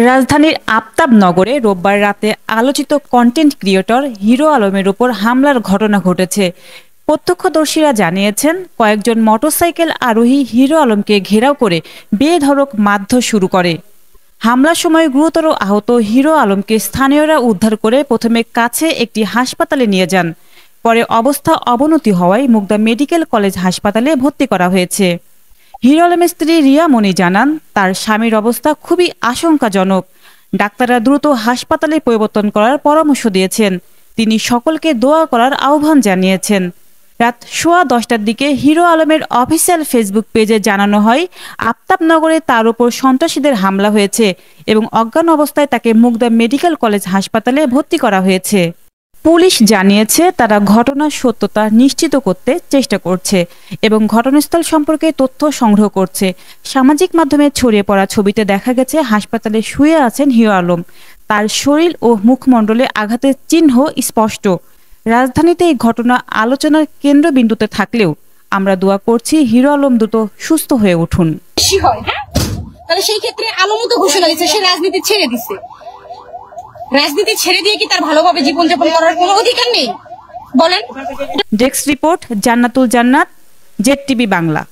রাজধানীর আফতাবনগরে রোববার রাতে আলোচিত কন্টেন্ট ক্রিয়েটর হিরো আলমের ওপর হামলার ঘটনা ঘটেছে। প্রত্যক্ষদর্শীরা জানিয়েছেন, কয়েকজন মোটরসাইকেল আরোহী হিরো আলমকে ঘেরাও করে বেধড়ক মারধর শুরু করে। হামলার সময় গুরুতর আহত হিরো আলমকে স্থানীয়রা উদ্ধার করে প্রথমে কাছে একটি হাসপাতালে নিয়ে যান। পরে অবস্থা অবনতি হওয়ায় মুগদা মেডিকেল কলেজ হাসপাতালে ভর্তি করা হয়েছে। হিরো আলমের স্ত্রী রিয়া মনি জানান, তার স্বামীর অবস্থা খুবই আশঙ্কাজনক। ডাক্তাররা দ্রুত হাসপাতালে পরিবর্তন করার পরামর্শ দিয়েছেন। তিনি সকলকে দোয়া করার আহ্বান জানিয়েছেন। রাত 10:15টার দিকে হিরো আলমের অফিসিয়াল ফেসবুক পেজে জানানো হয়, আফতাবনগরে তার উপর সন্ত্রাসীদের হামলা হয়েছে এবং অজ্ঞান অবস্থায় তাকে মুগদা মেডিকেল কলেজ হাসপাতালে ভর্তি করা হয়েছে। পুলিশ জানিয়েছে, তারা ঘটনার সত্যতা নিশ্চিত করতে চেষ্টা করছে এবং ঘটনাস্থল সম্পর্কে তথ্য সংগ্রহ করছে। সামাজিক মাধ্যমে ছড়িয়ে পড়া ছবিতে দেখা গেছে হাসপাতালে শুয়ে আছেন হিরো আলম। তার শরীর ও মুখমণ্ডলে আঘাতের চিহ্ন স্পষ্ট। রাজধানীতে এই ঘটনা আলোচনার কেন্দ্রবিন্দুতে থাকলেও আমরা দোয়া করছি হিরো আলম দ্রুত সুস্থ হয়ে উঠুন। তাহলে সেই ক্ষেত্রে আলমও তো ঘোষণা দিচ্ছে সে রাজনীতি ছেড়ে দিচ্ছে। রাজনীতি ছেড়ে দিয়ে কি তার ভালোভাবে জীবনযাপন করার কোনো অধিকার নেই? বলেন। ডেস্ক রিপোর্ট, জান্নাতুল জান্নাত, জেড-টিভি বাংলা।